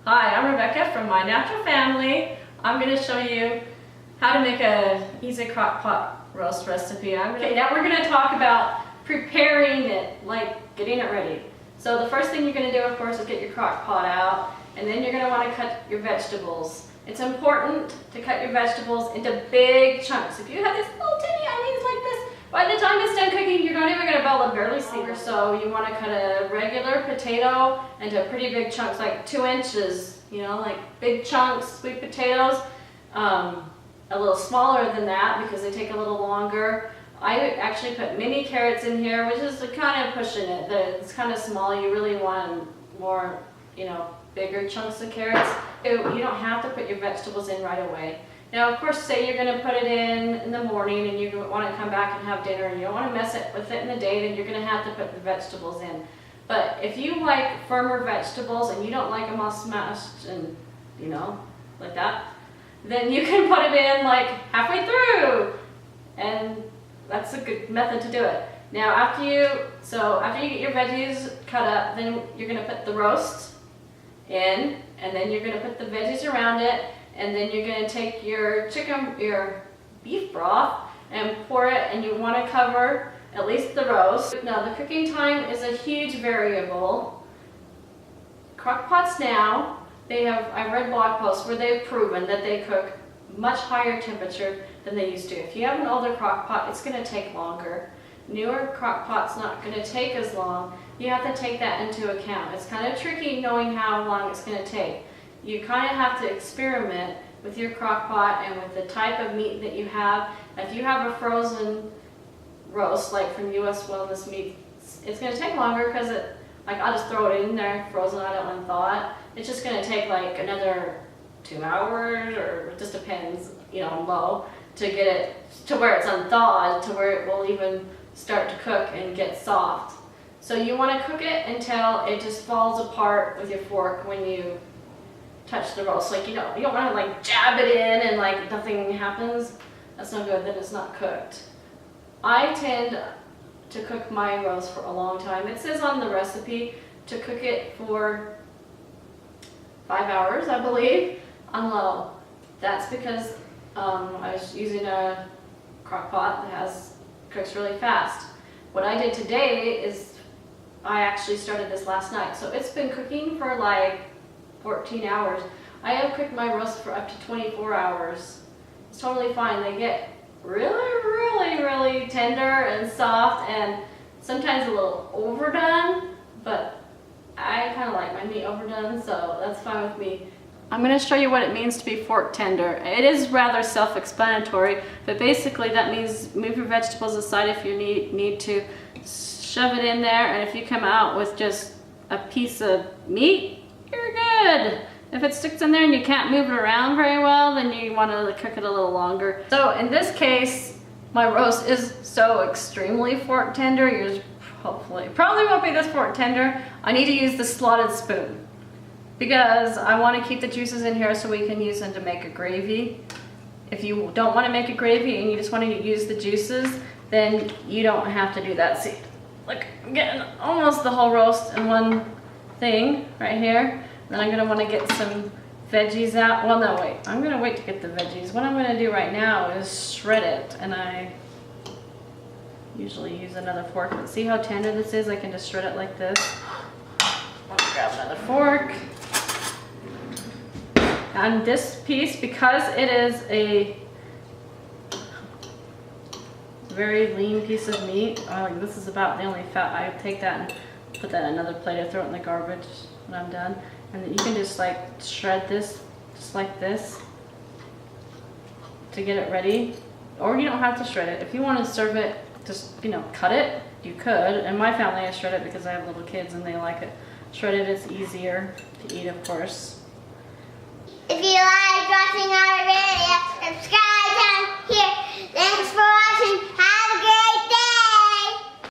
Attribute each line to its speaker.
Speaker 1: Hi, I'm Rebecca from My Natural Family. I'm going to show you how to make an easy crock pot roast recipe. Okay, now we're going to talk about preparing it, like getting it ready. So the first thing you're going to do, of course, is get your crock pot out, and then you're going to want to cut your vegetables. It's important to cut your vegetables into big chunks. If you have these little tiny onions like this, by the time it's done cooking, you're not even going to be able to barely see them. So you want to cut a regular potato into pretty big chunks, like 2 inches, you know, like big chunks, sweet potatoes. A little smaller than that because they take a little longer. I actually put mini carrots in here, which is kind of pushing it. It's kind of small. You really want more, you know, bigger chunks of carrots. You don't have to put your vegetables in right away. Now, of course, say you're going to put it in the morning and you want to come back and have dinner and you don't want to mess it with it in the day, then you're going to have to put the vegetables in. But if you like firmer vegetables and you don't like them all smashed and, you know, like that, then you can put it in like halfway through. And that's a good method to do it. Now, after you get your veggies cut up, then you're going to put the roast in, and then you're going to put the veggies around it. And then you're going to take your beef broth and pour it, and you want to cover at least the roast. Now the cooking time is a huge variable. Crock pots now, I've read blog posts where they've proven that they cook much higher temperature than they used to. If you have an older crock pot, it's going to take longer. Newer crock pots not going to take as long. You have to take that into account. It's kind of tricky knowing how long it's going to take. You kind of have to experiment with your crock pot and with the type of meat that you have. If you have a frozen roast, like from U.S. Wellness Meat, it's going to take longer because I'll just throw it in there frozen, I don't unthaw it. It's just going to take like another 2 hours, or it just depends, you know, low, to get it to where it's unthawed, to where it will even start to cook and get soft. So you want to cook it until it just falls apart with your fork when you touch the roast. Like, you don't want to like jab it in and like nothing happens. That's no good, then it's not cooked. I tend to cook my roast for a long time. It says on the recipe to cook it for 5 hours, I believe, on low. That's because I was using a crock pot that cooks really fast. What I did today is I actually started this last night, so it's been cooking for like 14 hours. I have cooked my roast for up to 24 hours. It's totally fine. They get really tender and soft and sometimes a little overdone, but I kind of like my meat overdone, so that's fine with me. I'm going to show you what it means to be fork tender. It is rather self-explanatory, but basically that means move your vegetables aside if you need to, shove it in there, and if you come out with just a piece of meat, you're good. If it sticks in there and you can't move it around very well, then you want to cook it a little longer. So in this case, my roast is so extremely fork tender. Yours probably won't be this fork tender. I need to use the slotted spoon because I want to keep the juices in here so we can use them to make a gravy. If you don't want to make a gravy and you just want to use the juices, then you don't have to do that. See, look, I'm getting almost the whole roast in one thing right here. Then I'm going to want to get some veggies out. Well, no, wait. I'm going to wait to get the veggies. What I'm going to do right now is shred it. And I usually use another fork. But see how tender this is? I can just shred it like this. I'm going to grab another fork. And this piece, because it is a very lean piece of meat, this is about the only fat. I take that and put that in another plate. I throw it in the garbage when I'm done. And then you can just like shred this, just like this, to get it ready. Or you don't have to shred it. If you want to serve it, just, you know, cut it, you could. In my family, I shred it because I have little kids and they like it. Shredded is easier to eat, of course.
Speaker 2: If you like watching our video, subscribe down here. Thanks for watching.